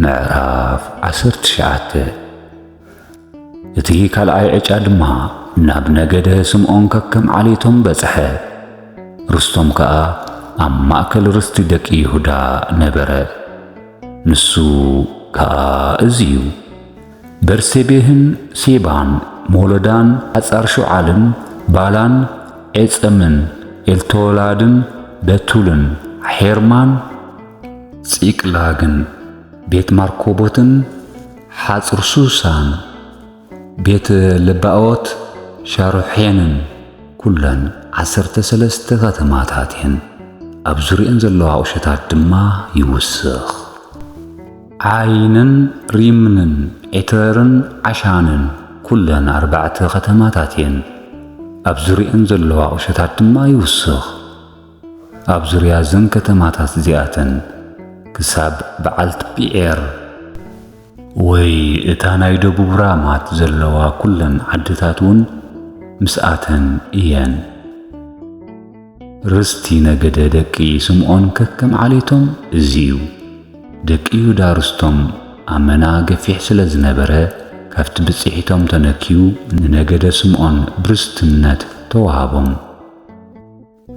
ምዕራፍ 19 እቲ ካልኣይ ዕጫ ድማ ናብ ነገደ ስምዖን ከከም ዓሌቶም በጽሐ። ርስቶም ከኣ ኣብ ማእከል ርስቲ ደቂ ይሁዳ ነበረ። ንሱ ከኣ እዝዩ በርሴቤህን ሴባን ሞሎዳን ዓጻር ሹዓልን ባላን ኤጸምን ኤልቶላድን በቱልን ሔርማን ጺቅላግን ቤት ማርኮቦትን ሓጽር ሱሳን ቤት ልባኦት ሻሩሔንን ኩለን 13 ከተማታት እየን። ኣብ ዙርየን ዘለዋ ቁሸታት ድማ ይውስኽ። ዓይንን ሪምንን ኤተርን ዓሻንን ኩለን 4 ከተማታት እየን። ኣብ ዙርየን ዘለዋ ቁሸታት ድማ ይውስኽ። ኣብ ዙርያ ዘን ከተማታት እዚኣተን ክሳብ በዓልቲ ጲኤር ወይ እታ ናይ ደቡብ ራማት ዘለዋ ኩለን ዓድታት እውን ምስኣተን እየን። ርስቲ ነገደ ደቂ ስምዖን ከከም ዓሌቶም እዝዩ። ደቂ ይሁዳ ርስቶም ኣመና ገፊሕ ስለ ዝነበረ ካብቲ ብጽሒቶም ተነኪዩ ንነገደ ስምዖን ብርስትነት ተዋሃቦም።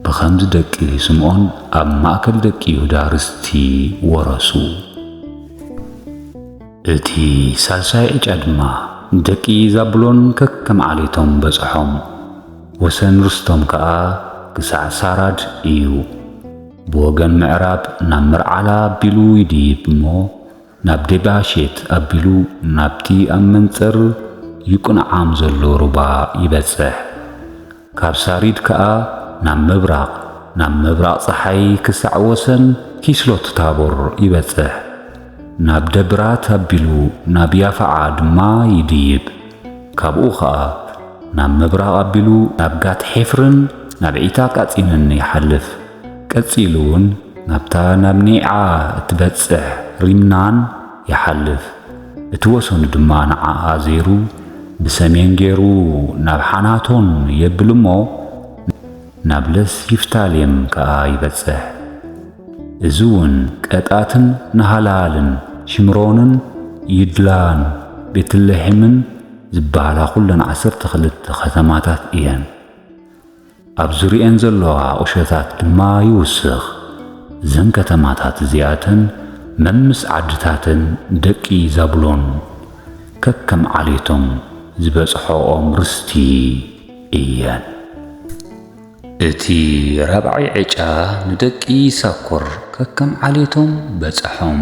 ብኸምዚ ደቂ ስምዖን ኣብ ማእከል ደቂ ይሁዳ ርስቲ ወረሱ። እቲ ሳልሳይ ዕጫ ድማ ደቂ ዛብሎን ከከም ዓሌቶም በጽሖም። ወሰን ርስቶም ከኣ ክሳዕ ሳራድ እዩ። ብወገን ምዕራብ ናብ ምርዓላ ኣቢሉ ይድይብ እሞ ናብ ዴባሼት ኣቢሉ ናብቲ ኣብ መንጸር ይቁንዓም ዘሎ ሩባ ይበጽሕ። ካብ ሳሪድ ከኣ ናብ ምብራቕ ፀሓይ ክሳዕ ወሰን ኪስሎት ታቦር ይበጽሕ። ናብ ደብራት ኣቢሉ ናብ ያፍዓ ድማ ይድይብ። ካብኡ ኸኣ ናብ ምብራቕ ኣቢሉ ናብ ጋት ሔፍርን ናብ ዒታ ቃጺንን ይሓልፍ። ቀጺሉ እውን ናብታ ናብ ኔዓ እትበጽሕ ሪምናን ይሓልፍ። እቲ ወሰኑ ድማ ንዓኣ ዘይሩ ብሰሜን ገይሩ ናብ ሓናቶን የብል እሞ ናብ ለስ ይፍታሌም ከኣ ይበጽሕ። እዚ እውን ቀጣትን ናሃላልን ሽምሮንን ይድላን ቤትልሔምን ዝበሃላ ኩለን 12 ከተማታት እየን። ኣብ ዙርየን ዘለዋ ቁሸታት ድማ ይውስኽ። ዘን ከተማታት እዚኣተን መምስ ዓድታትን ደቂ ዛብሎን ከከም ዓሌቶም ዝበጽሖኦም ርስቲ እየን። እቲ ራብዓይ ዕጫ ንደቂ ይሳኮር ከከም ዓሌቶም በጽሖም።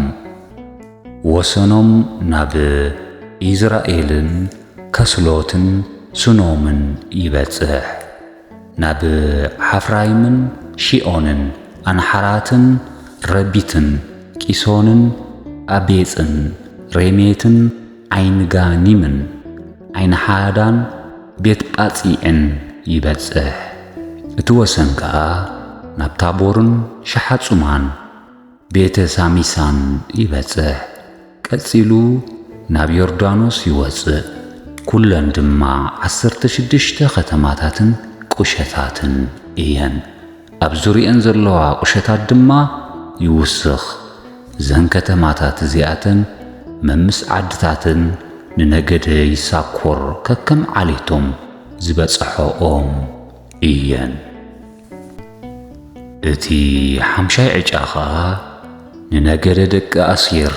ወሰኖም ናብ ኢዝራኤልን ከስሎትን ስኖምን ይበጽሕ። ናብ ሓፍራይምን ሺኦንን ኣንሓራትን ረቢትን ቂሶንን ኣቤጽን ሬሜትን ዓይንጋኒምን ዓይንሓዳን ቤት ጳጺዕን ይበጽሕ። እቲ ወሰን ከኣ ናብ ታቦርን ሸሓጹማን ቤተ ሳሚሳን ይበጽሕ። ቀጺሉ ናብ ዮርዳኖስ ይወጽእ። ኩለን ድማ 16 ከተማታትን ቁሸታትን እየን። ኣብ ዙርየን ዘለዋ ቁሸታት ድማ ይውስኽ። ዘን ከተማታት እዚኣተን መምስ ዓድታትን ንነገደ ይሳኮር ከከም ዓሌቶም ዝበጽሖኦም እየን። እቲ ሓምሻይ ዕጫ ኸኣ ንነገደ ደቂ ኣሴር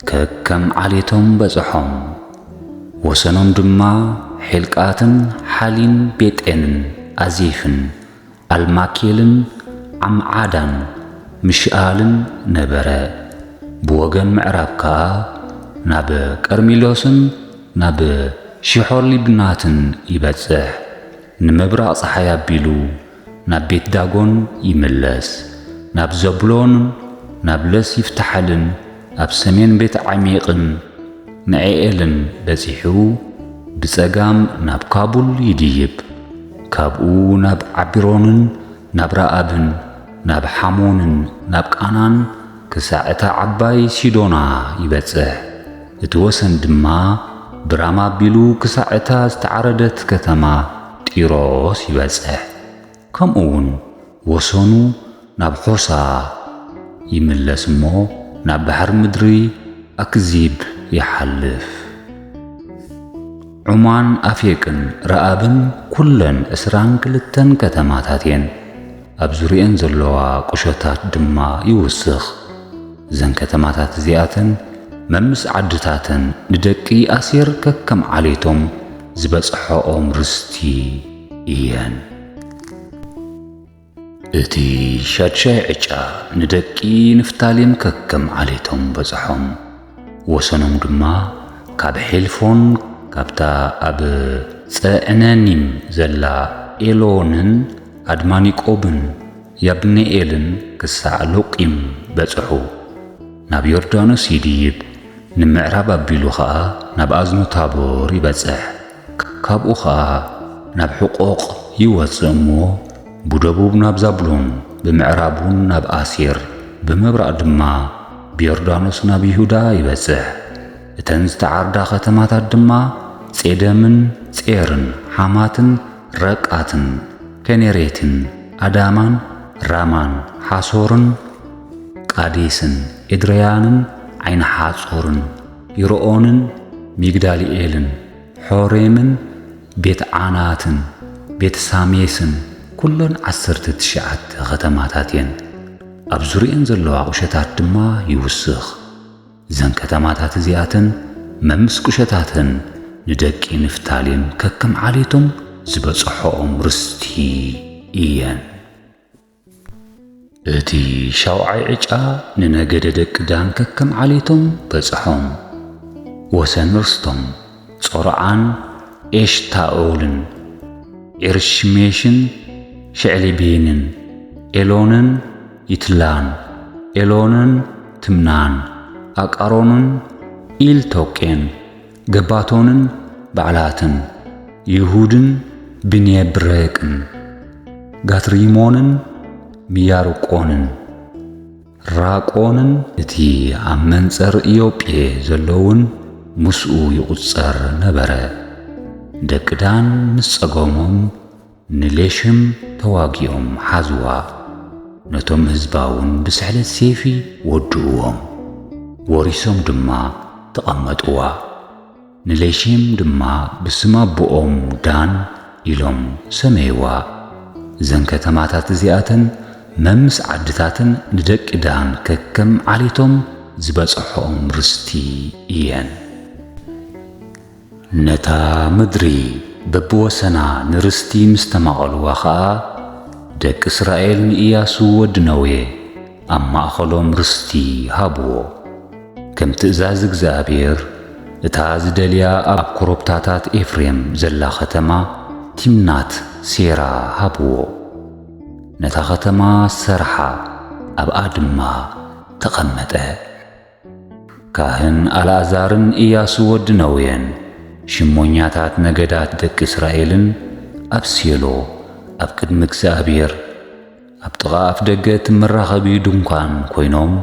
ከከም ዓሌቶም በጽሖም። ወሰኖም ድማ ሔልቃትን ሓሊን ቤጤንን ኣዜፍን ኣልማኬልን ዓምዓዳን ምሽኣልን ነበረ። ብወገን ምዕራብ ከኣ ናብ ቀርሜሎስን ናብ ሽሖሊብናትን ይበጽሕ። ንምብራቕ ፀሓይ ኣቢሉ ናብ ቤት ዳጎን ይምለስ። ናብ ዘብሎን ናብ ለስ ይፍታሐልን ኣብ ሰሜን ቤት ዓሚቕን ንዔኤልን በጺሑ ብጸጋም ናብ ካቡል ይድይብ። ካብኡ ናብ ዓቢሮንን ናብ ረአብን ናብ ሓሞንን ናብ ቃናን ክሳዕ እታ ዓባይ ሲዶና ይበጽሕ። እቲ ወሰን ድማ ብራማ ኣቢሉ ክሳዕ እታ ዝተዓረደት ከተማ ጢሮስ ይበጽሕ። ከምኡውን ወሰኑ ናብ ሖሳ ይምለስ እሞ ናብ ባሕሪ ምድሪ أكذيب يحلف عمان أفيكن رآبن كلن أسران كلتن كتماتاتين أبزوريين زلوا قشتات دما يوسخ زن كتماتات زياتن ممس عدتاتن ندكي أسير ككم عليتم زبصحوهم رستي إيان إتي شاتشاي عجا ندكي نفتاليم ككم عليتم بصحهم وسنم دما كاب حلفون كابتا أب صعنانيم زلا إيلونن أدمانيكوبن يابني إيلن كسا لوقيم بصحو ناب يوردانوس يديب نمعراب أبيلو خا ناب أزنو تابور يبصح كابو خا ناب حقوق يوصمو بودبوب ناب زابلون بمعرابون ناب آسير بمبرأ دما بيوردانوس ناب يهودا يبصح እተን ዝተዓርዳ ከተማታት ድማ ጼደምን ጼርን ሓማትን ረቃትን ከኔሬትን አዳማን ራማን ሓሶርን ቃዴስን ኤድርያንን ዓይን ሓጾርን ይሮኦንን ሚግዳልኤልን ሖሬምን ቤት ዓናትን ቤት ሳሜስን ኩለን 19 ከተማታት እየን ኣብ ዙርየን ዘለዋ ቁሸታት ድማ ይውስኽ زن كتماتات زياتن ممس قشتاتن ندكي نفتاليم ككم عليتم زبصحوهم رستي إيان اتي شوعي عجا ننقد دكدان ككم عليتم بصحوم وسن رستم صرعان إشتاولن إرشميشن شعلبينن إلونن يتلان إلونن تمنان أقارونن إلتوكين جباتونن بعلاتن يهودن بنيبريكن غاتريمونن مياروكونن راقونن اتي أمنصر إيوبي زلون مسؤو يقصر نبره دكدان مسقومم نليشم تواقيهم حزوا نتم هزباون بسحلة سيفي ودوهم وريسهم دما تقمطوا نليشيم دما بسما بؤم دان إلهم سميوا زن كتماتات زياتن ممس عدتاتن ندك دان ككم عليتم زبصحوهم رستي إيان نتا مدري ببوسنا نرستي مستمغلوا خا دك إسرائيل إياسو ودنوي أما أخلهم رستي هابو كم تأزاز እግዚአብሔር እታዝ ደልያ ኣብ ኮረብታታት ኤፍሬም ዘላ ኸተማ ቲምናት ሴራ ሃብዎ ነታ ኸተማ ሰርሓ ኣብ ኣድማ ተቐመጠ ካህን አልዓዛርን ኢያሱ ወድ ነውየን ሽሞኛታት ነገዳት ደቂ እስራኤልን ኣብ ሴሎ ኣብ ቅድሚ እግዚአብሔር ኣብ ጥቓ ኣፍ ደገ ትመራኸቢ ድንኳን ኮይኖም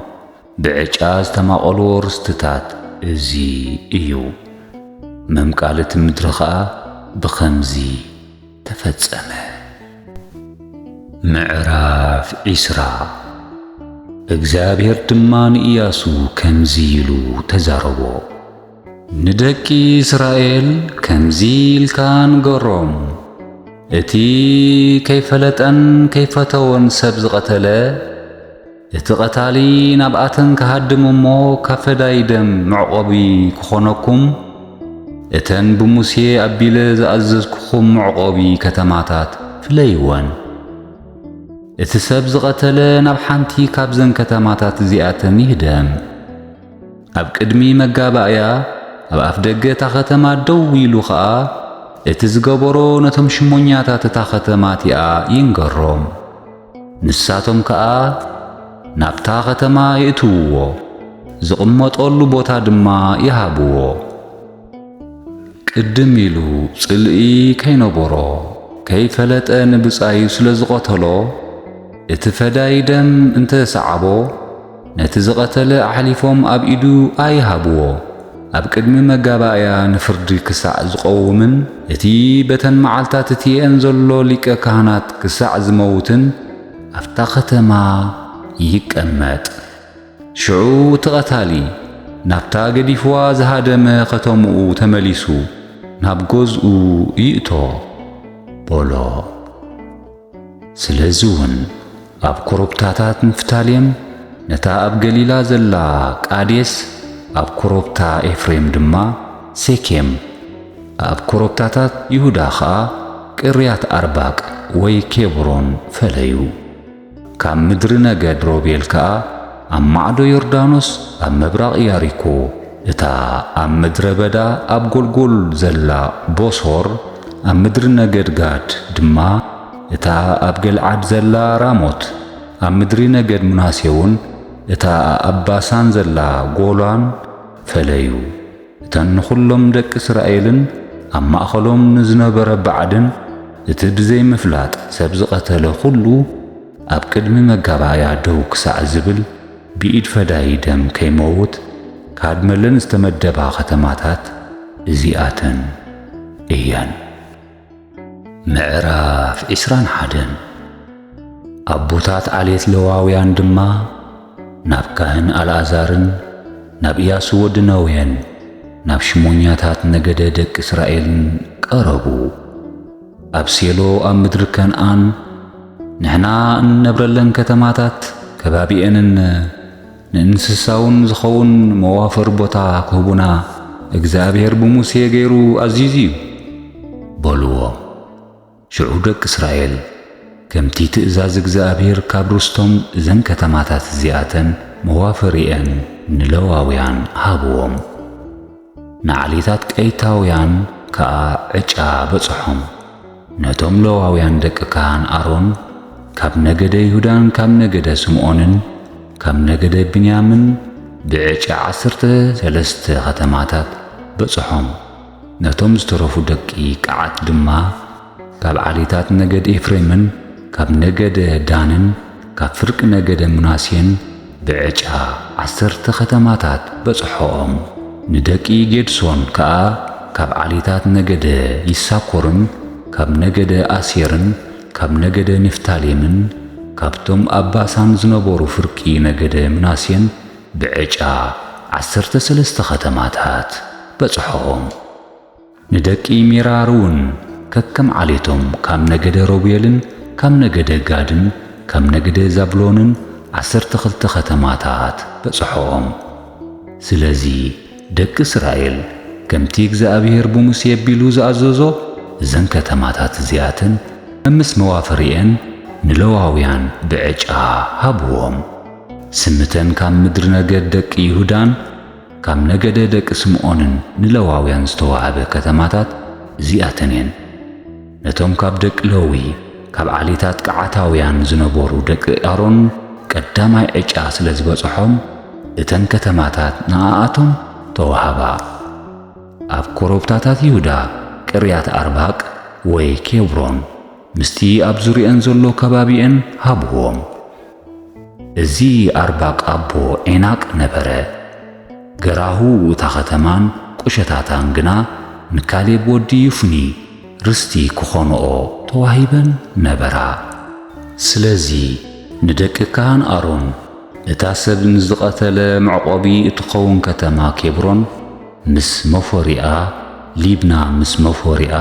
ብዕጫ ዝተማቐሉ ርስትታት እዚ እዩ መምቃልት ምድሪ ኸኣ ብኸምዚ ተፈጸመ። ምዕራፍ ዒስራ እግዚአብሔር ድማ ንኢያሱ ከምዚ ኢሉ ተዛረቦ ንደቂ እስራኤል ከምዚ ኢልካ ንገሮም እቲ ከይፈለጠን ከይፈተወን ሰብ ዝቐተለ እቲ ቐታሊ ናብኣተን ክሃድም እሞ ካብ ፈዳይ ደም መዕቆቢ ክኾነኩም እተን ብሙሴ ኣቢለ ዝኣዘዝኩኹም መዕቆቢ ከተማታት ፍለይወን እቲ ሰብ ዝቐተለ ናብ ሓንቲ ካብዘን ከተማታት እዚኣተን ይህደም ኣብ ቅድሚ መጋባእያ ኣብ ኣፍ ደገ እታ ኸተማ ደው ኢሉ ኸኣ እቲ ዝገበሮ ነቶም ሽሞኛታት እታ ኸተማ እቲኣ ይንገሮም ንሳቶም ከኣ ናብታ ኸተማ ይእትውዎ ዝቕመጠሉ ቦታ ድማ ይሃብዎ ቅድም ኢሉ ጽልኢ ከይነበሮ ከይፈለጠ ንብጻዩ ስለ ዝቐተሎ እቲ ፈዳይ ደም እንተ ሰዓቦ ነቲ ዝቐተለ ኣሕሊፎም ኣብ ኢዱ ኣይሃብዎ ኣብ ቅድሚ መጋባእያ ንፍርዲ ክሳዕ ዝቐውምን እቲ በተን መዓልታት እቲአን ዘሎ ሊቀ ካህናት ክሳዕ ዝመውትን ኣፍታ ኸተማ ይቀመጥ ሽዑ ተቐታሊ ናብታ ገዲፍዋ ዝሃደመ ኸተምኡ ተመሊሱ ናብ ገዝኡ ይእቶ በሎ። ስለዚውን ኣብ ኮረብታታት ንፍታሌም ነታ ኣብ ገሊላ ዘላ ቃዴስ ኣብ ኮረብታ ኤፍሬም ድማ ሴኬም ኣብ ኮረብታታት ይሁዳ ኸዓ ቅርያት ኣርባቅ ወይ ኬብሮን ፈለዩ። ካብ ምድሪ ነገድ ሮቤል ከዓ ኣብ ማዕዶ ዮርዳኖስ ኣብ ምብራቕ ኢያሪኮ እታ ኣብ ምድረ በዳ ኣብ ጎልጎል ዘላ ቦሶር ኣብ ምድሪ ነገድ ጋድ ድማ እታ ኣብ ገልዓድ ዘላ ራሞት ኣብ ምድሪ ነገድ ምናሴውን እታ ኣብ ባሳን ዘላ ጎላን ፈለዩ። እተን ንኹሎም ደቂ እስራኤልን ኣብ ማእኸሎም ንዝነበረ ባዕድን እቲ ብዘይ ምፍላጥ ሰብ ዝቐተለ ኩሉ ኣብ ቅድሚ መጋባእያ ደው ክሳዕ ዝብል ብኢድ ፈዳይ ደም ከይመውት ካድመለን ዝተመደባ ኸተማታት እዚኣተን እየን። ምዕራፍ 21 ኣቦታት ዓሌት ሌዋውያን ድማ ናብ ካህን ኣልዓዛርን ናብ ኢያሱ ወዲ ነዌን ናብ ሽሞኛታት ነገደ ደቂ እስራኤልን ቀረቡ። ኣብ ሴሎ ኣብ ምድሪ ከነዓን ንሕና እንነብረለን ከተማታት ከባቢአንን ንእንስሳውን ዝኸውን መዋፈር ቦታ ክህቡና እግዚአብሔር ብሙሴ ገይሩ ኣዚዙ እዩ በልዎም። ሽዑ ደቂ እስራኤል ከምቲ ትእዛዝ እግዚአብሔር ካብ ርስቶም እዘን ከተማታት እዚኣተን መዋፈሪአን ንሌዋውያን ሃብዎም። ንዓሌታት ቀይታውያን ከዓ ዕጫ በጽሖም። ነቶም ሌዋውያን ደቂ ካህን አሮን ካብ ነገደ ይሁዳን ካብ ነገደ ስምዖንን ካብ ነገደ ብንያምን ብዕጫ 13 ኸተማታት በጽሖም። ነቶም ዝተረፉ ደቂ ቀዓት ድማ ካብ ዓሌታት ነገደ ኤፍሬምን ካብ ነገደ ዳንን ካብ ፍርቂ ነገደ ምናሴን ብዕጫ 10 ኸተማታት በጽሖም። ንደቂ ጌድሶን ከዓ ካብ ዓሌታት ነገደ ይሳኮርን ካብ ነገደ አሴርን ካብ ነገደ ንፍታሌምን ካብቶም ኣብ ባሳን ዝነበሩ ፍርቂ ነገደ ምናሴን ብዕጫ 13 ኸተማታት በጽሖም። ንደቂ ሜራርውን ከከም ዓሌቶም ካብ ነገደ ሮቤልን ካብ ነገደ ጋድን ካብ ነገደ ዛብሎንን 12 ኸተማታት በጽሖም። ስለዚ ደቂ እስራኤል ከምቲ እግዚአብሔር ብሙሴ ኣቢሉ ዝኣዘዞ እዘን ከተማታት እዚኣተን ምስ መዋፈሪአን ንሌዋውያን ብዕጫ ሃብዎም። ስምተን ካብ ምድሪ ነገድ ደቂ ይሁዳን ካብ ነገደ ደቂ ስምዖንን ንሌዋውያን ዝተዋህበ ከተማታት እዚኣተን እየን። ነቶም ካብ ደቂ ሌዊ ካብ ዓሌታት ቀዓታውያን ዝነበሩ ደቂ አሮን ቀዳማይ ዕጫ ስለ ዝበጽሖም እተን ከተማታት ንኣኣቶም ተዋህባ። ኣብ ኮረብታታት ይሁዳ ቅርያት ኣርባቅ ወይ ኬብሮን ምስቲ ኣብ ዙርየን ዘሎ ከባቢአን ሃብዎም። እዚ ኣርባቅ ኣቦ ዔናቅ ነበረ። ገራሁ እታ ኸተማን ቁሸታታን ግና ንካሌብ ወዲ ይፉኒ ርስቲ ክኾንኦ ተዋሂበን ነበራ። ስለዚ ንደቂ ካህን አሮን እታ ሰብ ንዝቐተለ መዕቆቢ እትኸውን ከተማ ኬብሮን ምስ መፎሪኣ፣ ሊብና ምስ መፎሪኣ፣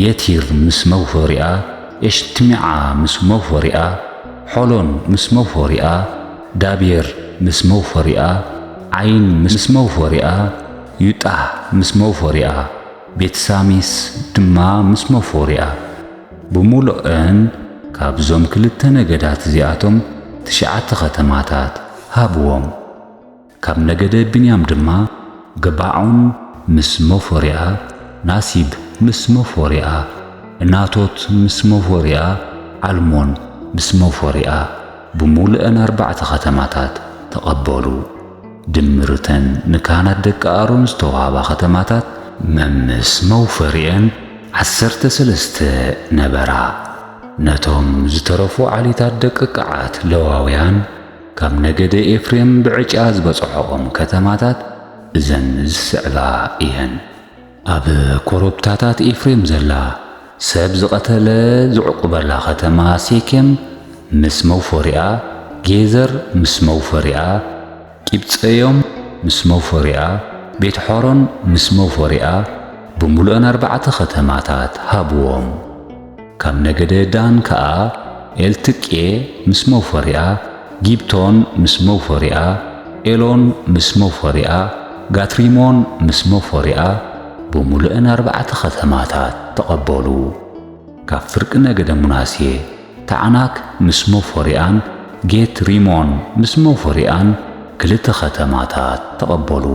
የቲር ምስ መፎሪኣ፣ ኤሽትሚዓ ምስ መፎሪኣ፣ ሖሎን ምስ መፎሪኣ፣ ዳቤር ምስ መፎሪኣ፣ ዓይን ምስ መፎሪኣ፣ ዩጣህ ምስ መፎሪኣ፣ ቤትሳሚስ ድማ ምስ መፎሪኣ ብሙሉአን ካብዞም ክልተ ነገዳት እዚኣቶም 9 ኸተማታት ሃብዎም። ካብ ነገደ ብንያም ድማ ገባዖን ምስ መፎሪኣ፣ ናሲብ ምስ መፎሪኣ፣ እናቶት ምስ መፎሪኣ፣ ዓልሞን ምስ መፎሪኣ ብሙሉአን 4 ኸተማታት ተቐበሉ። ድምርተን ንካህናት ደቂ አሮን ዝተዋህባ ኸተማታት መምስ መውፈሪአን 13 ነበራ። ነቶም ዝተረፉ ዓሌታት ደቂ ቀዓት ሌዋውያን ካብ ነገደ ኤፍሬም ብዕጫ ዝበጽሖም ከተማታት እዘን ዝስዕባ እየን። ኣብ ኮረብታታት ኤፍሬም ዘላ ሰብ ዝቐተለ ዝዕቁበላ ኸተማ ሴኬም ምስ መውፈሪኣ፣ ጌዘር ምስ መውፈሪኣ፣ ቂብፀዮም ምስ መውፈሪኣ ቤት ሖሮን ምስ መውፈሪኣ ብምሉአን 4 ከተማታት ሃብዎም። ካብ ነገደ ዳን ከዓ ኤልትቄ ምስ መውፈሪኣ ጊብቶን ምስ መውፈሪኣ ኤሎን ምስ መውፈሪኣ ጋትሪሞን ምስ መውፈሪኣ ብምሉአን 4 ከተማታት ተቐበሉ። ካብ ፍርቂ ነገደ ሙናሴ ተዓናክ ምስ መውፈሪኣን ጌት ሪሞን ምስ መውፈሪኣን 2 ከተማታት ተቐበሉ።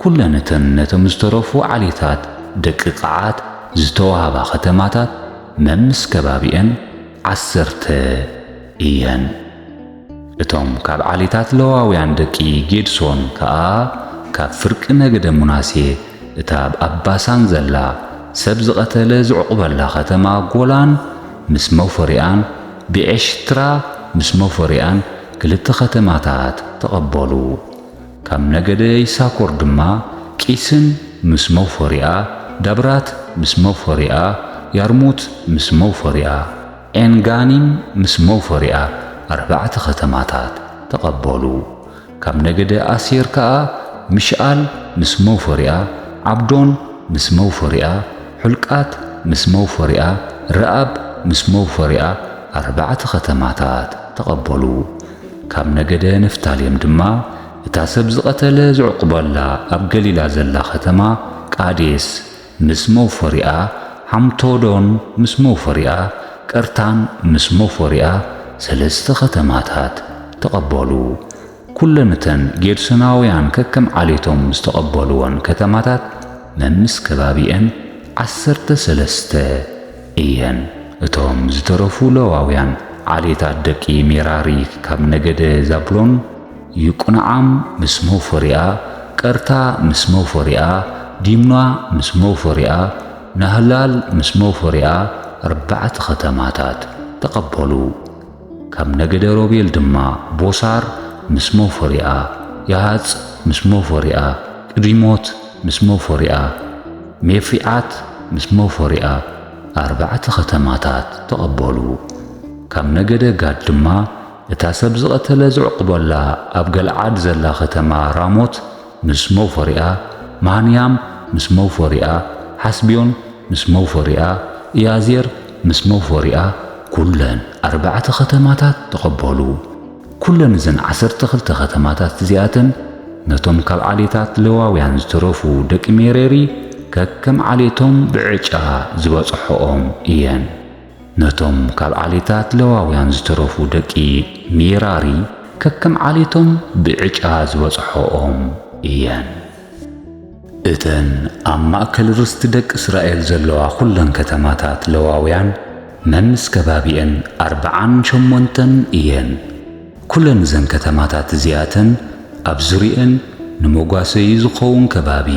ኩለንተን ነቶም ዝተረፉ ዓሌታት ደቂ ቐዓት ዝተዋሃባ ከተማታት መምስ ከባቢአን 10 እየን። እቶም ካብ ዓሌታት ለዋውያን ደቂ ጌድሶን ከዓ ካብ ፍርቂ ነገደ ሙናሴ እታ ኣብ ባሳን ዘላ ሰብ ዝቐተለ ዝዕቁበላ ከተማ ጎላን ምስ መውፈሪኣን ብኤሽትራ ምስ መውፈሪኣን 2 ከተማታት ተቐበሉ። ካብ ነገደ ይሳኮር ድማ ቂስን ምስ መውፈሪኣ ዳብራት ምስ መውፈሪኣ ያርሙት ምስ መውፈሪኣ ኤንጋኒም ምስ መውፈሪኣ 4 ከተማታት ተቐበሉ። ካብ ነገደ ኣሴር ከዓ ምሽኣል ምስ መውፈሪኣ ዓብዶን ምስ መውፈሪኣ ሕልቃት ምስ መውፈሪኣ ረአብ ምስ መውፈሪኣ 4 ከተማታት ተቐበሉ። ካብ ነገደ ነፍታሌም ድማ እታ ሰብ ዝቐተለ ዝዕቁበላ ኣብ ገሊላ ዘላ ከተማ ቃዴስ ምስ መውፈሪኣ ሓምቶዶን ምስ መውፈሪኣ ቀርታን ምስ መውፈሪኣ 3 ከተማታት ተቐበሉ። ኩለንተን ጌድሶናውያን ከከም ዓሌቶም ዝተቐበልዎን ከተማታት መምስ ከባቢአን 13 እየን። እቶም ዝተረፉ ለዋውያን ዓሌታት ደቂ ሜራሪ ካብ ነገደ ዛብሎን ይቁንዓም ምስ መውፈሪኣ ቀርታ ምስ መውፈሪኣ ዲምና ምስ መውፈሪኣ ናህላል ምስ መውፈሪኣ 4 ከተማታት ተቐበሉ። ካብ ነገደ ሮቤል ድማ ቦሳር ምስ መውፈሪኣ ያሃጽ ምስ መውፈሪኣ ቅዲሞት ምስ መውፈሪኣ ሜፊዓት ምስ መውፈሪኣ 4 ከተማታት ተቐበሉ። ካብ ነገደ ጋድ ድማ እታ ሰብ ዝቐተለ ዝዕቁበላ ኣብ ገልዓድ ዘላ ከተማ ራሞት ምስ መውፈሪኣ ማንያም ምስ መውፈሪኣ ሓስቢዮን ምስ መውፈሪኣ ኢያዜር ምስ መውፈሪኣ ኩለን 4 ከተማታት ተቐበሉ። ኩለን እዘን 12 ከተማታት እዚኣተን ነቶም ካብ ዓሌታት ለዋውያን ዝተረፉ ደቂ ሜሬሪ ከከም ዓሌቶም ብዕጫ ዝበጽሖኦም እየን። ነቶም ካብ ዓሌታት ለዋውያን ዝተረፉ ደቂ ሜራሪ ከከም ዓሌቶም ብዕጫ ዝበጽሖኦም እየን። እተን ኣብ ማእከል ርስቲ ደቂ እስራኤል ዘለዋ ኩለን ከተማታት ለዋውያን መምስ ከባቢአን 48 እየን። ኩለን እዘን ከተማታት እዚኣተን ኣብ ዙርየን ንመጓሰይ ዝኸውን ከባቢ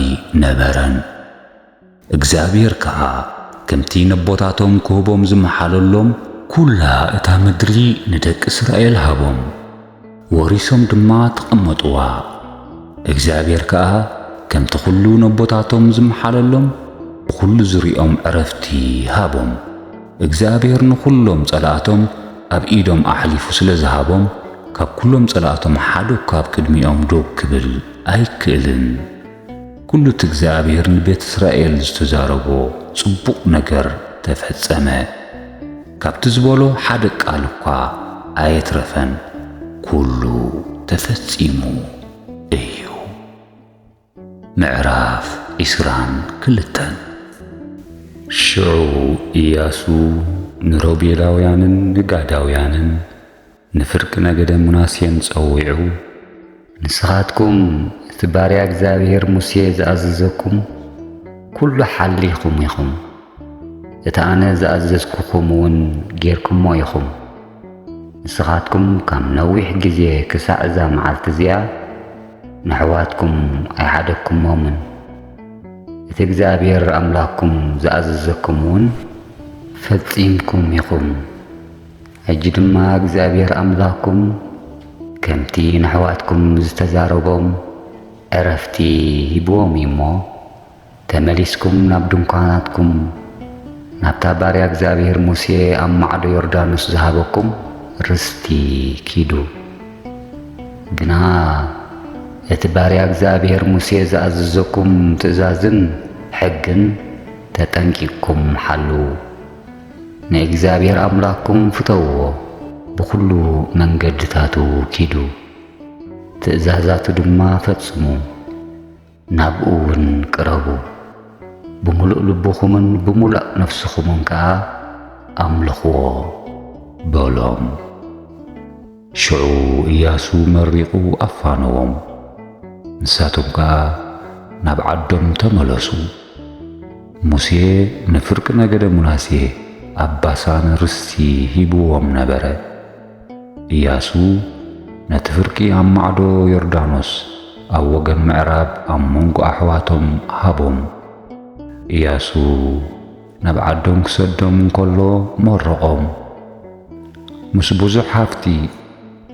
ነበረን። እግዚአብሔር ከዓ ከምቲ ነቦታቶም ክህቦም ዝመሓለሎም ኩላ እታ ምድሪ ንደቂ እስራኤል ሃቦም፣ ወሪሶም ድማ ተቐመጡዋ። እግዚአብሔር ከዓ ከምቲ ኩሉ ነቦታቶም ዝመሓለሎም ኩሉ ዙርዮም ዕረፍቲ ሃቦም። እግዚአብሔር ንኩሎም ጸላእቶም ኣብ ኢዶም ኣሕሊፉ ስለ ዝሃቦም ካብ ኩሎም ጸላእቶም ሓደ ካብ ቅድሚኦም ዶብ ክብል ኣይክእልን። ኩሉ እቲ እግዚአብሔር ንቤት እስራኤል ዝተዛረቦ ጽቡቕ ነገር ተፈጸመ። ካብቲ ዝበሎ ሓደ ቃል እኳ ኣይትረፈን። ኩሉ ተፈጺሙ እዩ። ምዕራፍ 22 ሽዑ ኢያሱ ንሮቤላውያንን ንጋዳውያንን ንፍርቂ ነገደ ሙናሴን ጸዊዑ ንስኻትኩም እቲ ባርያ እግዚአብሔር ሙሴ ዝኣዘዘኩም ኩሉ ሓሊኹም ኢኹም፣ እቲ ኣነ ዝኣዘዝኩኹም እውን ጌርኩሞ ኢኹም። ንስኻትኩም ካብ ነዊሕ ግዜ ክሳዕ እዛ መዓልቲ እዚኣ ንኣሕዋትኩም ኣይሓደግኩሞምን። እቲ እግዚአብሔር ኣምላክኩም ዝኣዘዘኩም እውን ፈጺምኩም ኢኹም። ሕጂ ድማ እግዚአብሔር ኣምላክኩም ከምቲ ንኣሕዋትኩም ዝተዛረቦም ዕረፍቲ ሂብዎም እሞ ተመሊስኩም ናብ ድንኳናትኩም ናብታ ባርያ እግዚአብሔር ሙሴ ኣብ ማዕዶ ዮርዳኖስ ዝሃበኩም ርስቲ ኪዱ። ግና اتباري እግዚአብሔር ሙሴ زأززكم تأزازن حقن تتنكيكم حلو نእግዚአብሔር أملاكم فتوو بكل منجدتاتو كيدو تأزازاتو دما فتصمو نابؤون قربو بملؤ لبخمن بملؤ نفسخمن كا أملخو بولوم شعو إياسو مريقو أفانوهم نساتهم كا نابعدهم تملسو موسى نفرق نجد مناسيه أباسان رسي هيبوهم نبره إياسو نتفرقي أم عدو يردانوس أو وجن معراب أم منقو أحواتهم هابهم إياسو نبعدهم كسدهم كله مرقهم مس بوزح حافتي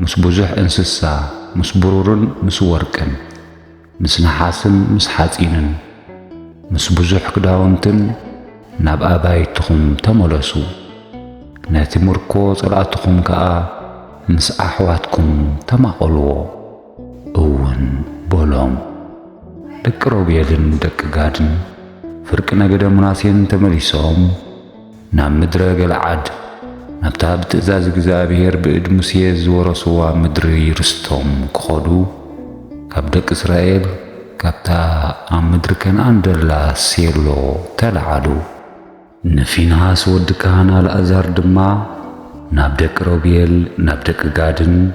مس بوزح انسسا مس برورن مس ورقن مس نحاسن مس حاتينن مس بوزح كداونتن ناب آبايتكم تملسو ناتي مركو صلاتكم كا مس أحواتكم تماقلو أون بولوم دك روبيلن دك قادن فرق نجد مناسين تمليسهم نام مدر قلعاد نبتا بتأزاز እግዚአብሔር بإد موسى زورسوا مدري رستهم كخدو كابدك إسرائيل كابتا عم مدر كنعان درلا سيرلو تلعادو نفينهاس ودكانا الأزار دما نابدك روبيل نابدك قادن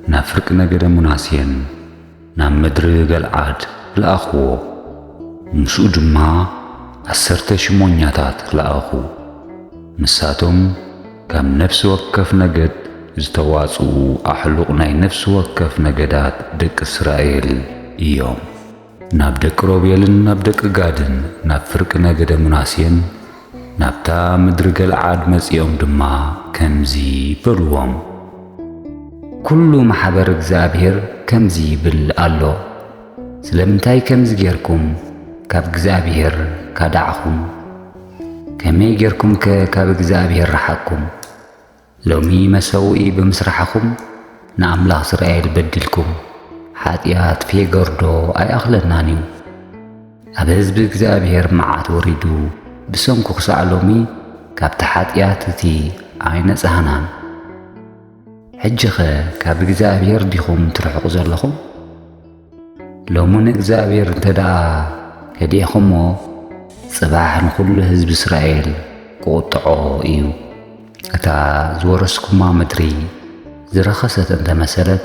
نافرق نجد مناسين نام مدر قلعاد لأخو مسو دما 18 لأخو مساتهم كم نفس وكف نجد زتواصوا أحلقنا نفس وكف نجدات دك إسرائيل يوم نابدك روبيل نابدك قادن نافرق نجد مناسين نابتا مدرق العاد مسيوم دما كمزي بلوم كل محبر እግዚአብሔር كمزي بالالو سلمتاي كمزي جيركم كاب እግዚአብሔር كدعكم كمي جيركم كاب እግዚአብሔር رحكم لومي مسوئي بمسرحكم نأملاخ إسرائيل بدلكم حاتيات في قردو أي أخلنانيو أب حزب እግዚአብሔር معات وريدو بسمكو خسع لومي كاب تحاتيات تي عين زهنان حجخ كاب እግዚአብሔር ديكم ترحقو زلخم لومن እግዚአብሔር انتدا كديخمو صباحن كل حزب إسرائيل قطعو إيو أتا زورسكما مدري زرخصت انت مسألة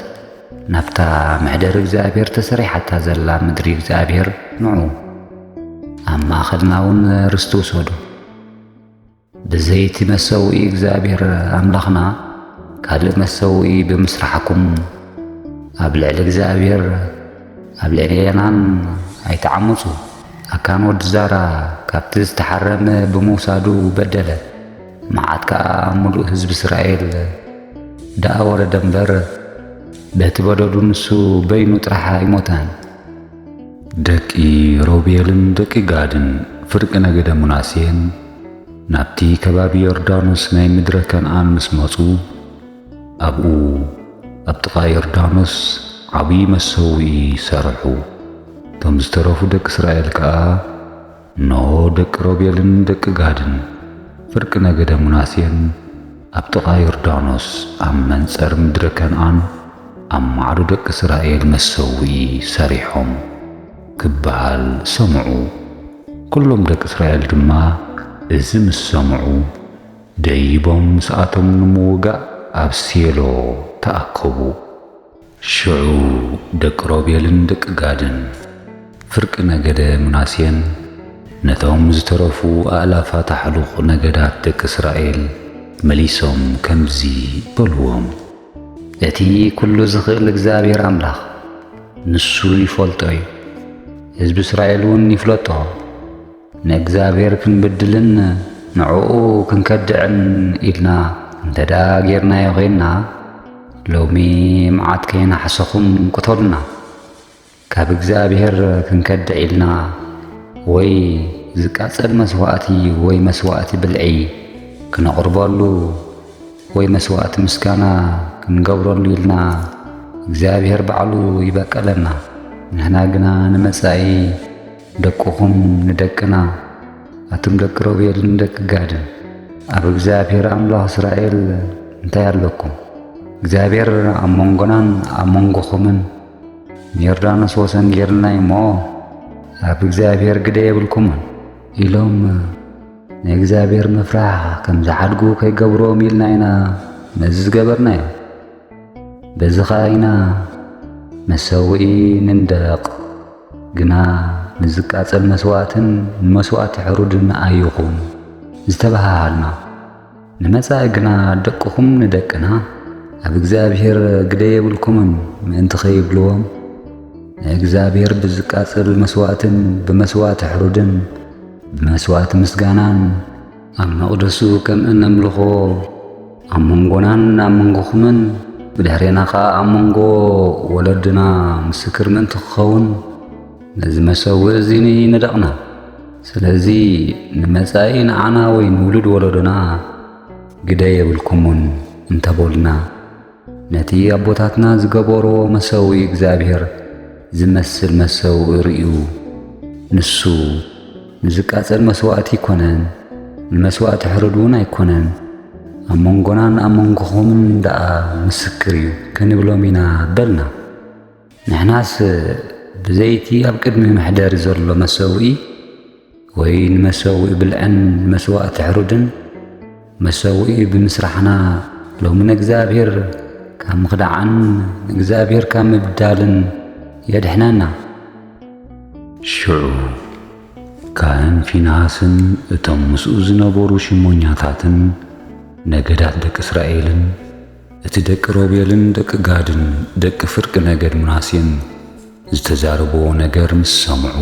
نبتا محدر እግዚአብሔር تسري حتى زلا مدري እግዚአብሔር نعو أما أخذناون رستو سودو بزيت مسوئي እግዚአብሔር أملخنا كال مسوئي بمسرحكم أبلع እግዚአብሔር أبلع لينان أيتعمصو أكان ود زارا كابتز تحرم بموسادو بدله معاد كأملو حزب إسرائيل دا ورا دنبر بتبددو نسو بينو طرحا يموتان دقي روبيلن دقي قادن فرق نجد مناسين نابتي كبابي يردانوس ناي مدرة كنعان مسمصو أبو أبتقى يردانوس عبي مسوي سرحو تمزترفو دك إسرائيل كا نو دك روبيلن دك قادن فرق نجد مناسين أبتقى يردانوس أم منصر مدر كنعان أم معرو دك إسرائيل مسوي سريحهم كبال سمعوا كلهم دك إسرائيل دما إزم السمعوا دايبهم ساعتهم نموغا أبسيلو تأكبوا شعو دك روبيلن دك قادن فرق نجد مناسين نتهم زترفو آلافات حلوق نجدات دك إسرائيل مليسهم كمزي بلوهم اتي كل زخيل እግዚአብሔር أملاخ نسو يفلطوي حزب إسرائيلون يفلطو نእግዚአብሔር كنبدلن نعو كنكدعن إلنا انتدا غيرنا يغينا لومي معات كينا حسخم قتلنا كاب እግዚአብሔር كنكدع إلنا وي زكاصل مسواتي وي مسواتي بالعي كنقربالو وي مسوات مسكانا كنقبرلو إلنا እግዚአብሔር بعلو يبقلنا ንሕና ግና ንመጻኢ ደቅኹም ንደቅና ኣቱም ደቂ ሮቤልን ደቂ ጋድን ኣብ እግዚአብሔር ኣምላኽ እስራኤል እንታይ ኣለኩም? እግዚአብሔር ኣብ መንጎናን ኣብ መንጎኹምን ንዮርዳኖስ ወሰን ጌርናይ እሞ ኣብ እግዚአብሔር ግደ የብልኩምን ኢሎም ንእግዚአብሔር ምፍራሕ ከም ዝሓድጉ ከይገብሮም ኢልና ኢና ነዚ ዝገበርናዮ። በዚ ኸ ኢና መሰውኢ ንንደቕ ግና ንዝቃጸል መስዋዕትን ንመስዋዕቲ ሕሩድን ኣይኹን ዝተባሃልና ንመጻኢ ግና ደቅኹም ንደቅና ኣብ እግዚአብሔር ግደ የብልኩምን ምእንቲ ኸይብልዎም ንእግዚአብሔር ብዝቃጸል መስዋዕትን ብመስዋዕቲ ሕሩድን ብመስዋዕቲ ምስጋናን ኣብ መቕደሱ ከም እነምልኾ ኣብ መንጎናን ኣብ መንጎኹምን ብድሕሪና ኸ ኣብ መንጎ ወለድና ምስክር ምእንቲ ክኸውን ነዚ መሰውኢ እዚ ነደቕና። ስለዚ ንመጻኢ ንዓና ወይ ንውሉድ ወለዶና ግደ የብልኩምን እንተበልና ነቲ ኣቦታትና ዝገበርዎ መሰውኢ እግዚአብሔር ዝመስል መሰውኢ ርእዩ ንሱ ንዝቃጸል መስዋዕቲ ይኮነን ንመስዋዕቲ ሕሩድ እውን ኣይኮነን ኣብ መንጎናን ኣብ መንጎኹምን ደኣ ምስክር እዩ ክንብሎም ኢና በልና። ንሕናስ ብዘይቲ ኣብ ቅድሚ መሕደሪ ዘሎ መሰውኢ ወይ ንመሰውኢ ብልዕን መስዋዕቲ ሕሩድን መሰውኢ ብምስራሕና ሎሚ ንእግዚአብሔር ካብ ምኽዳዕን ንእግዚአብሔር ካብ ምብዳልን የድሕነና። ሽዑ ካህን ፊንሃስን እቶም ምስኡ ዝነበሩ ሽሞኛታትን ነገዳት ደቂ እስራኤልን እቲ ደቂ ሮቤልን ደቂ ጋድን ደቂ ፍርቂ ነገድ ምናሴን ዝተዛረብዎ ነገር ምስ ሰምዑ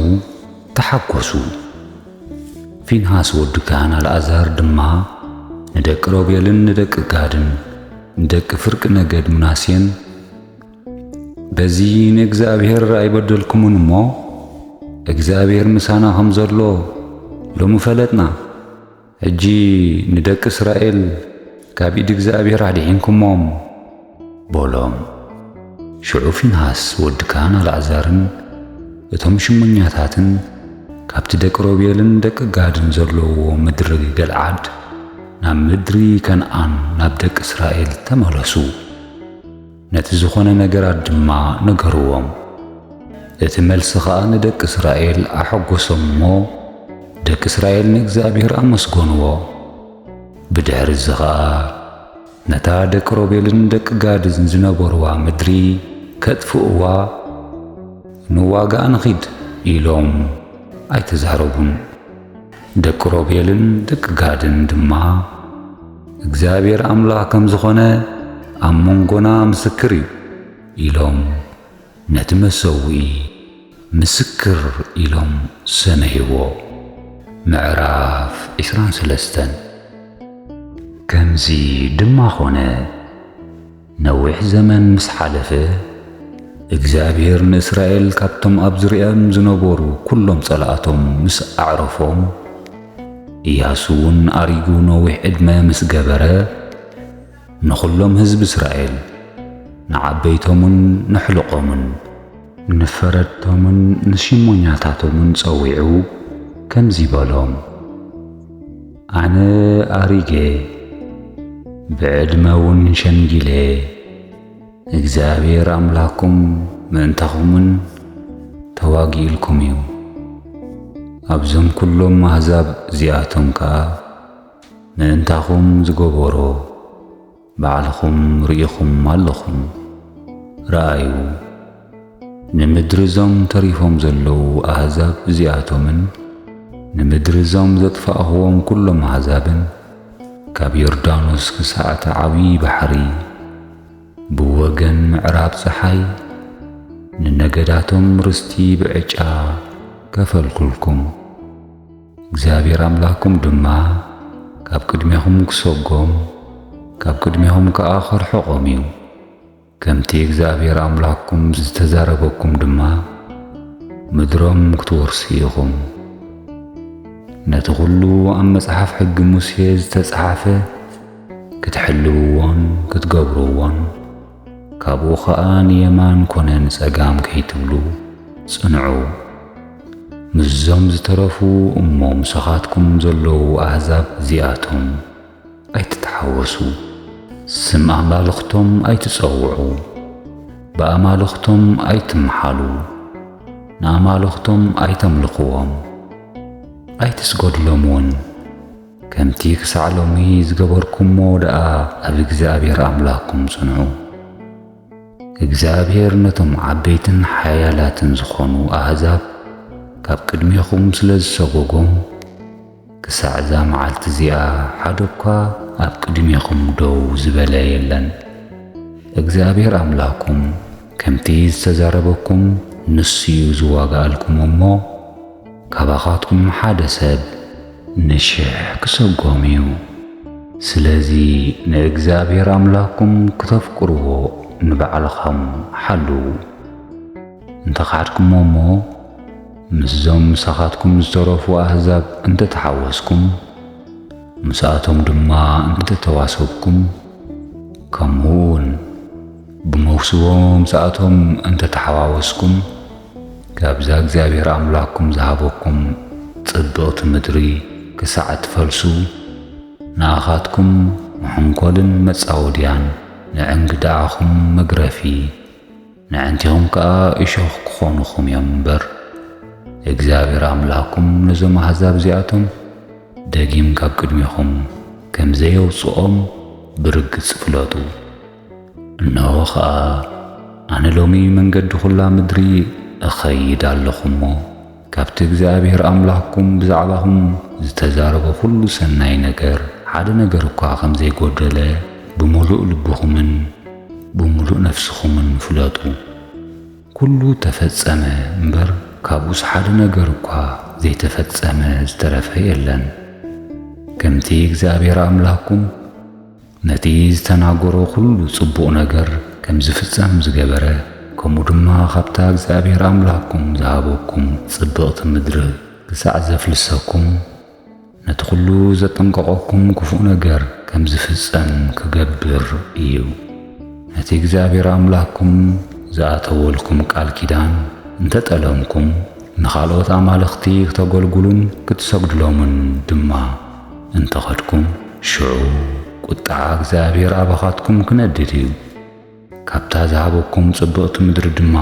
ተሓጐሱ። ፊንሃስ ወዲ ካህን አልዓዛር ድማ ንደቂ ሮቤልን ንደቂ ጋድን ንደቂ ፍርቂ ነገድ ምናሴን በዚ ንእግዚአብሔር ኣይበደልኩምን እሞ እግዚአብሔር ምሳና ከም ዘሎ ሎሚ ፈለጥና። ሕጂ ንደቂ እስራኤል ካብ ኢድ እግዚአብሔር ኣድሒንኩሞም በሎም። ሽዑ ፊንሃስ ወዲ ካህን አልዓዛርን እቶም ሽሞኛታትን ካብቲ ደቂ ሮቤልን ደቂ ጋድን ዘለውዎ ምድሪ ገልዓድ ናብ ምድሪ ከነዓን ናብ ደቂ እስራኤል ተመለሱ። ነቲ ዝኾነ ነገራት ድማ ነገርዎም። እቲ መልሲ ኸዓ ንደቂ እስራኤል ኣሐጐሶም እሞ ደቂ እስራኤል ንእግዚአብሔር ኣመስጎንዎ። ብድሕሪ እዚ ኸዓ ነታ ደቂ ሮቤልን ደቂ ጋድን ዝነበርዋ ምድሪ ከጥፍእዋ ንዋጋእ ንኺድ ኢሎም ኣይተዛረቡን። ደቂ ሮቤልን ደቂ ጋድን ድማ እግዚአብሔር ኣምላኽ ከም ዝኾነ ኣብ መንጎና ምስክር እዩ ኢሎም ነቲ መሰውኢ ምስክር ኢሎም ሰነይዎ። ምዕራፍ 23 ከምዚ ድማ ኾነ ነዊሕ ዘመን ምስ ሓለፈ እግዚአብሔር ንእስራኤል ካብቶም ኣብ ዙርያኦም ዝነበሩ ኩሎም ጸላእቶም ምስ ኣዕረፎም ኢያሱ እውን ኣሪጉ ነዊሕ ዕድመ ምስ ገበረ ንኹሎም ህዝቢ እስራኤል ንዓበይቶምን ንሕልቆምን ንፈረድቶምን ንሽሞኛታቶምን ጸዊዑ ከምዚ በሎም። ኣነ ኣሪጌ ብዕድመ እውን ሸንጊለ እግዚአብሔር ኣምላኽኩም ምእንታኹምን ተዋጊኢልኩም እዩ። ኣብዞም ኩሎም ኣሕዛብ እዚኣቶም ከኣ ምእንታኹም ዝገበሮ ባዕልኹም ርኢኹም ኣለኹም። ረኣዩ ንምድሪ እዞም ተሪፎም ዘለዉ ኣሕዛብ እዚኣቶምን ንምድሪ እዞም ዘጥፋእኽዎም ኩሎም ኣሕዛብን ካብ ዮርዳኖስ ክሳዕቲ ዓብዪ ባሕሪ ብወገን ምዕራብ ፀሓይ ንነገዳቶም ርስቲ ብዕጫ ከፈልኩልኩም። እግዚአብሔር ኣምላኽኩም ድማ ካብ ቅድሜኹም ክሰጎም ካብ ቅድሜኹም ከኣ ኸርሕቖም እዩ። ከምቲ እግዚአብሔር ኣምላኽኩም ዝተዛረበኩም ድማ ምድሮም ክትወርሱ ኢኹም። ነቲ ኹሉ ኣብ መጽሓፍ ሕጊ ሙሴ ዝተጻሕፈ ክትሕልውዎን ክትገብርዎን ካብኡ ኸዓ ንየማን ኮነ ንጸጋም ከይትብሉ ጽንዑ ምዞም ዝተረፉ ምሳኻትኩም ዘለዉ ኣሕዛብ እዚኣቶም ኣይትተሓወሱ ስም ኣማልኽቶም ኣይትጸውዑ ብኣማልኽቶም ኣይትመሓሉ ንኣማልኽቶም ኣይተምልኽዎም ኣይትስገድሎምውን ከምቲ ክሳዕ ሎሚ ዝገበርኩሞ ደኣ ኣብ እግዚኣብሔር ኣምላኽኩም ጽንዑ እግዚኣብሔር ነቶም ዓበይትን ሓያላትን ዝኾኑ ኣሕዛብ ካብ ቅድሚኹም ስለ ዝሰጎጎም ክሳዕ እዛ መዓልቲ እዚኣ ሓደ እኳ ኣብ ቅድሚኹም ደው ዝበለ የለን እግዚኣብሔር ኣምላኽኩም ከምቲ ዝተዛረበኩም ንሱ እዩ ዝዋጋኣልኩም እሞ ካባኻትኩም ሓደ ሰብ ንሽሕ ክሰጎም እዩ ስለዚ ንእግዚኣብሔር ኣምላኽኩም ክተፍቅርዎ ንባዕልኹም ሓልዉ እንተኻድኩሞ እሞ ምስዞም ምሳኻትኩም ዝተረፉ ኣሕዛብ እንተተሓወስኩም ምስኣቶም ድማ እንተተዋሰብኩም ከምኡውን ብመውስቦም ምስኣቶም እንተተሓዋወስኩም ካብዛ እግዚኣብሔር ኣምላኽኩም ዝሃበኩም ጽብቕቲ ምድሪ ክሳዕ ትፈልሱ ንኣኻትኩም ሕንኰልን መጻወድያን ንዕንግዳኣኹም መግረፊ ንዕንቲኹም ከኣ እሾኽ ክኾኑኹም እዮም እምበር እግዚአብሔር አምላኩም ነዞም አሕዛብ እዚኣቶም ደጊም ካብ ቅድሚኹም ከም ዘየውፅኦም ብርግጽ ፍለጡ። እነሆ ኸኣ ኣነ ሎሚ መንገዲ ኹላ ምድሪ እኸይድ ኣለኹ እሞ ካብቲ እግዚአብሔር አምላኩም ብዛዕባኹም ዝተዛረበ ኩሉ ሰናይ ነገር ሓደ ነገር እኳ ከም ዘይጎደለ ብምሉእ ልብኹምን ብምሉእ ነፍስኹምን ፍለጡ። ኩሉ ተፈጸመ እምበር ካብኡስ ሓደ ነገር እኳ ዘይተፈጸመ ዝተረፈ የለን። ከምቲ እግዚአብሔር አምላኩም ነቲ ዝተናገሮ ኩሉ ጽቡቕ ነገር ከም ዝፍጸም ዝገበረ ከምኡ ድማ ካብታ እግዚአብሔር አምላኩም ዝሃበኩም ጽብቕቲ ምድሪ ክሳዕ ዘፍልሰኩም ነቲ ኩሉ ዘጠንቀቐኩም ክፉእ ነገር ከም ዝፍጸም ክገብር እዩ። ነቲ እግዚአብሔር አምላኩም ዝኣተወልኩም ቃል ኪዳን እንተጠለምኩም ንኻልኦት ኣማልኽቲ ክተገልግሉን ክትሰግድሎምን ድማ እንተኸድኩም ሽዑ ቁጣ እግዚአብሔር ኣባኻትኩም ክነድድ እዩ። ካብታ ዝሃበኩም ጽብቕቲ ምድሪ ድማ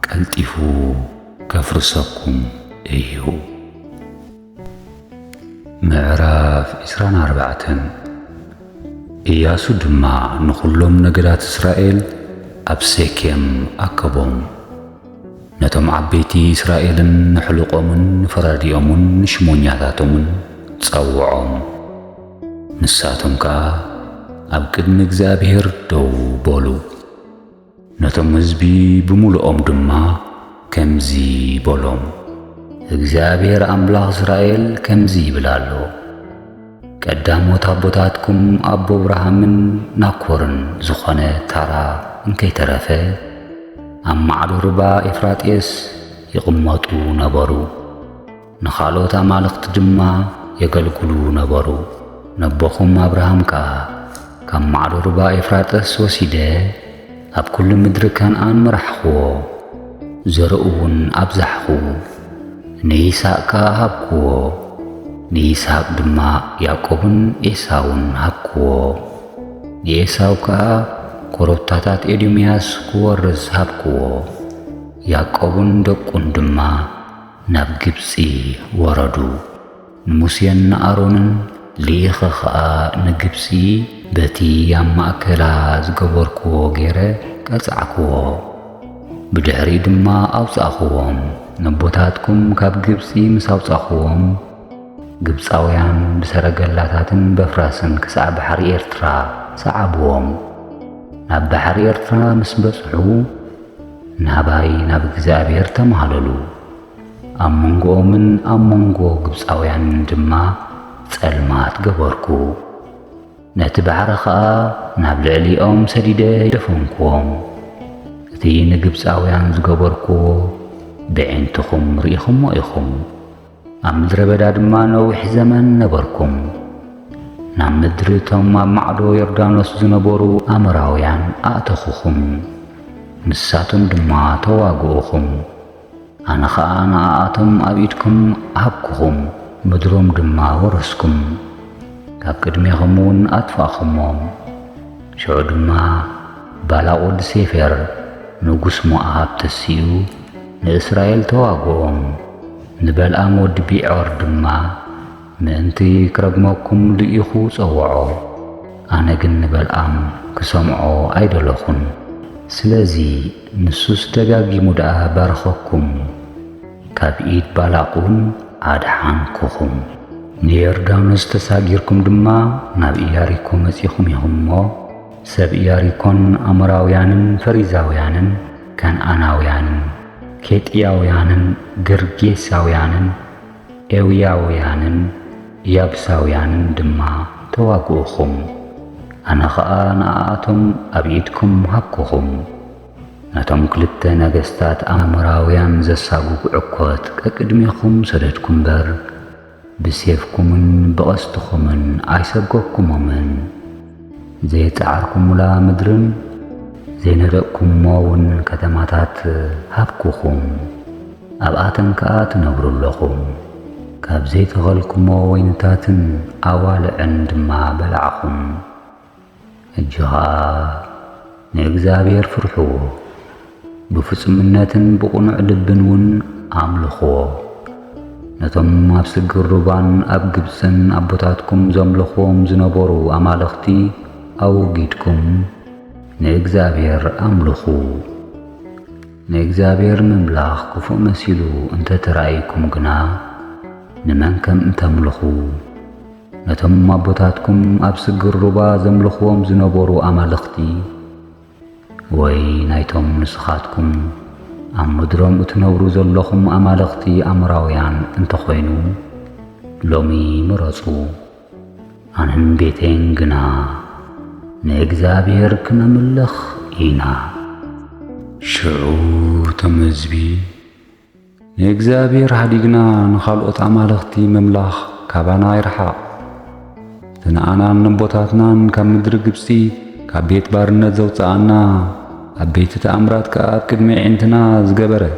ቀልጢፉ ከፍርሰኩም እዩ። ምዕራፍ 24 ኢያሱ ድማ ንኹሎም ነገዳት እስራኤል ኣብ ሴኬም ኣከቦም። ነቶም ዓበይቲ እስራኤልን ንሕልቆምን ንፈራዲኦምን ንሽሞኛታቶምን ጸውዖም። ንሳቶም ከዓ ኣብ ቅድሚ እግዚአብሔር ደው በሉ። ነቶም ሕዝቢ ብምሉኦም ድማ ከምዚ በሎም፣ እግዚአብሔር አምላኽ እስራኤል ከምዚ ይብል ኣሎ፣ ቀዳሞት ኣቦታትኩም ኣቦ አብርሃምን ናኮርን ዝኾነ ታራ እንከይተረፈ ኣብ ማዕዶ ርባ ኤፍራጥስ ይቕመጡ ነበሩ። ንኻልኦት ኣማልኽቲ ድማ የገልግሉ ነበሩ። ነቦኹም አብርሃም ከዓ ካብ ማዕዶ ርባ ኤፍራጥስ ወሲደ ኣብ ኩሉ ምድሪ ከነዓን መራሕኽዎ፣ ዘርኡውን ኣብዛሕኹ። ንይስሐቅ ከዓ ሃብክዎ፣ ንይስሐቅ ድማ ያዕቆብን ኤሳውን ሃብክዎ። ንኤሳው ከዓ ኮረብታታት ኤዶምያስ ክወርስ ሃብክዎ። ያዕቆብን ደቁን ድማ ናብ ግብፂ ወረዱ። ንሙሴን ንኣሮንን ልኢኸ ከዓ ንግብፂ በቲ ኣብ ማእከላ ዝገበርክዎ ገይረ ቀጽዓክዎ። ብድሕሪ ድማ ኣውጻእኽዎም። ነቦታትኩም ካብ ግብፂ ምስ ኣውጻእኽዎም ግብፃውያን ብሰረገላታትን በፍራስን ክሳዕ ባሕሪ ኤርትራ ሰዓብዎም። ናብ ባሕሪ ኤርትራ ምስ በጽሑ ናባይ ናብ እግዚአብሔር ተማሃለሉ። ኣብ መንጎኦምን ኣብ መንጎ ግብፃውያን ድማ ጸልማት ገበርኩ። ነቲ ባሕሪ ከዓ ናብ ልዕሊኦም ሰዲደ ደፈንክዎም። እቲ ንግብፃውያን ዝገበርክዎ ብዒንትኹም ርኢኹሞ ኢኹም። ኣብ ምድረ በዳ ድማ ነዊሕ ዘመን ነበርኩም። ናብ ምድሪ እቶም ኣብ ማዕዶ ዮርዳኖስ ዝነበሩ ኣሞራውያን ኣእተኹኹም፣ ንሳቶም ድማ ተዋግኡኹም። أنا خانا آتم أبيدكم هبكم مدروم دما ورسكم كاكدمي خمون أطفا خموم شو دما بالاود سيفر نقص مؤاب تسيو لإسرائيل تواقوم نبال أمود بيعور دما مأنتي كرقمكم لإخو صوعو أنا قن نبال أم كسمعو أيدلوخن سلازي نسوس دقاقي مدعا بارخوكم كابئيد بالاقون أدحانكوخم نيردانوس تساقيركم دما ناب إياريكم مسيخم يهمو سب إياريكون أمراويانن فريزاويانن كان أناويانن كيتياويانن جرجيساويانن إوياويانن يابساويانن دما تواقوخم أنا خانا آتم أبيدكم هكوخم نتم كلت نجستات أمراويان زساقوك عكوات كأكدميكم سددكم بر بسيفكمن بغستخمن عيسقوكممن زي تعاركم لا مدرن زي ندقكم موون كتماتات هبكوخم أبقاتن كآت نبرو لكم كاب زي تغلكم موينتاتن أوال عندما بلعكم الجها نإجزابير فرحوه بفصمناتن بقنع لبنون عملخوه نتم أبسق الربان أبقبسن أبوتاتكم زملخوهم زنبورو أمالختي أو جيدكم نإجزابير أملخو نإجزابير مملاخ كفو مسيلو انت ترأيكم قنا نمانكم انت ملخو نتم أبوتاتكم أبسق الربا زملخوهم زنبورو أمالختي وي نايتم نسخاتكم أم مدروم اتنورو زلخم أمالختي أمراويان انت خوينو لومي مرصو أنن بيتين قنا نإجزابير كنا ملخ إينا شعو تمزبي نإجزابير حديقنا نخالقت أمالختي مملاخ كابانا يرحق تنانا نبوتاتنا كمدر قبسي كبيت بارنت زوطانا أبيت تأمرات كأب كدمي عندنا زقبرة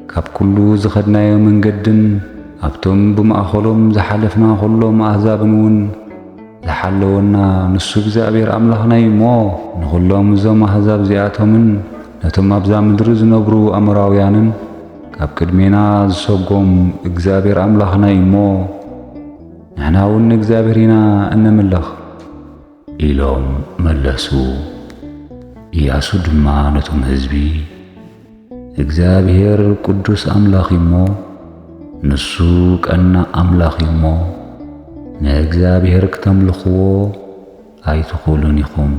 كاب كلو زخدنا يوم نقدن أبتم بمأخلهم زحلفنا خلهم أحزابنون زحلونا نسوك زابير أملخنا يمو نخلهم زوم أحزاب زياتهم نتم أبزا مدرز نبرو أمراويانن كاب كدمينا زسوقهم إجزابير أملخنا يمو نحنا ون إجزابيرنا أن ملخ إلهم ملسو إياسو دما نتم هزبي إجزابير قدوس أملاخ يمو نسوك أن أملاخ يمو نإجزابير كتملخو أي تقولونيكم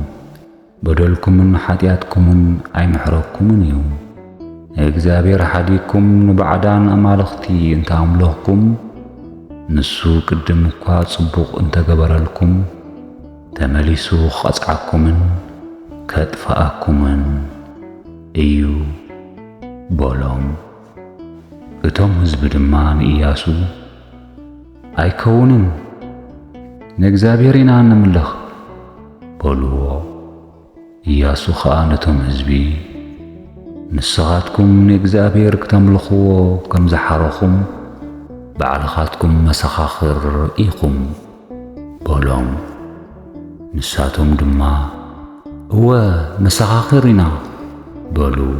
بدلكم من حدياتكم أي محرقكم يوم إجزابير حديكم نبعدان أمالختي انت أملخكم نسوك الدمكوات صبوق انت قبرلكم تمليسو خصعكمن كتفاءكمن ايو بولوم اتم هزب دمان إياسو أيكونن نإجزابيرنا نملخ بولو إياسو خانتم هزبي نسخاتكم نإجزابير كتملخو كم زحارخم بعلخاتكم مسخاخر إيكم بولوم نساتهم دما هو مسخاخرنا بولو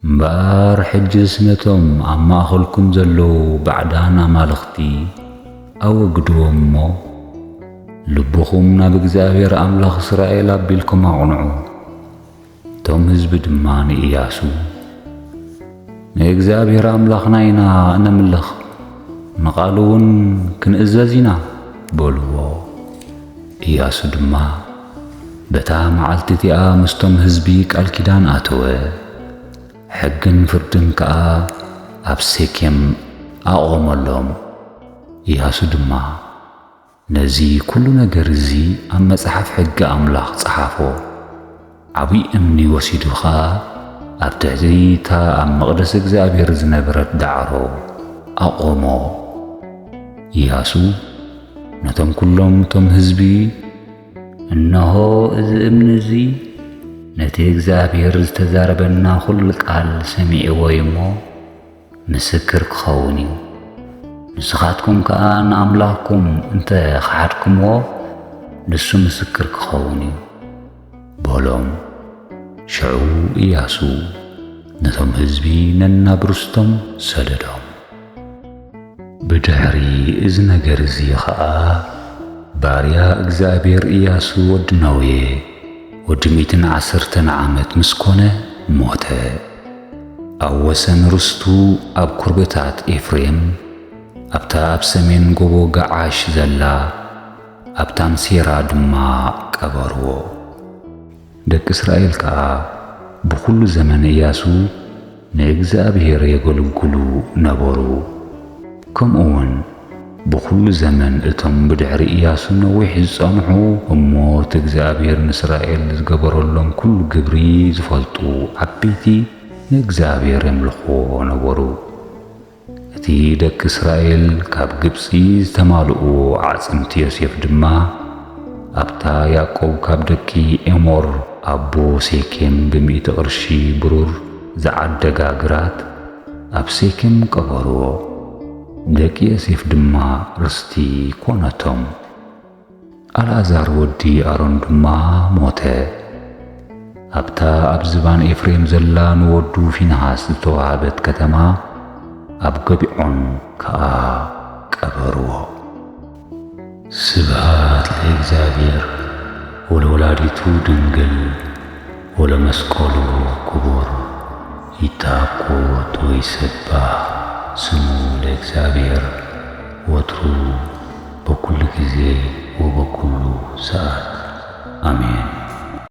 مبار حجسنتهم أما أخلكم زلو بعدانا مالختي أو قدوهم مو لبخم ناب إجزابير أملاخ إسرائيل أبيلكم أعنعو توم هزب دمان إياسو نإجزابير أملاخنا إنا أنا ملخ نقالون كنأزازينا بولو إياسو دما بتا معلتتيا مستم هزبيك الكدان آتوه حقن فردن كا أبسيكيم أقوم اللهم إياسو دما نزي كل نجرزي أما صحف حق أملاخ صحافو عبي أمني وسيدوخا أبتعزي تا أم مقدس إجزابير زنبرت دعرو أقومو إياسو نتم كلهم تم هزبي إنه إذ ابن زي ነቲ እግዚአብሔር ዝተዛረበና ኩሉ ቃል ሰሚዕዎ እሞ ምስክር ክኸውን እዩ። ንስኻትኩም ከዓ ንኣምላኽኩም እንተ ኸሓድኩምዎ ንሱ ምስክር ክኸውን እዩ በሎም። ሽዑ ኢያሱ ነቶም ህዝቢ ነናብርስቶም ሰደዶም። ብድሕሪ እዚ ነገር እዚ ኸዓ ባርያ እግዚአብሔር ኢያሱ ወዲ ነዌ ወዲ 110 ዓመት ምስ ኮነ ሞተ። ኣብ ወሰን ርስቱ ኣብ ኩርበታት ኤፍሬም ኣብታ ኣብ ሰሜን ጎቦ ገዓሽ ዘላ ኣብታ ምሴራ ድማ ቀበርዎ። ደቂ እስራኤል ከዓ ብኩሉ ዘመን ኢያሱ ንእግዚአብሔር የገልግሉ ነበሩ። ከምኡውን ብኩሉ ዘመን እቶም ብድሕሪ ኢያሱ ነዊሕ ዝጸንሑ እሞት እግዚአብሔር ንእስራኤል ዝገበረሎም ኩሉ ግብሪ ዝፈልጡ ዓበይቲ ንእግዚአብሔር የምልኽዎ ነበሩ። እቲ ደቂ እስራኤል ካብ ግብፂ ዝተማልኡ ዓጽምቲ ዮሴፍ ድማ ኣብታ ያዕቆብ ካብ ደቂ ኤሞር ኣቦ ሴኬም ብ100 ቅርሺ ብሩር ዝዓደጋ ግራት ኣብ ሴኬም ቀበርዎ። ደቂ ዮሴፍ ድማ ርስቲ ኮነቶም። አልዓዛር ወዲ ኣሮን ድማ ሞተ። ኣብታ ኣብ ዝባን ኤፍሬም ዘላ ንወዱ ፊንሃስ ዝተዋሃበት ከተማ ኣብ ገቢዖን ከዓ ቀበርዎ። ስብሃት ለእግዚአብሔር ወለወላዲቱ ድንግል ወለመስቀሉ ክቡር ይትሐኮት ወይሰባህ ስሙ ለእግዚአብሔር ወትሩ በኩሉ ጊዜ ወበኩሉ ሰዓት አሜን።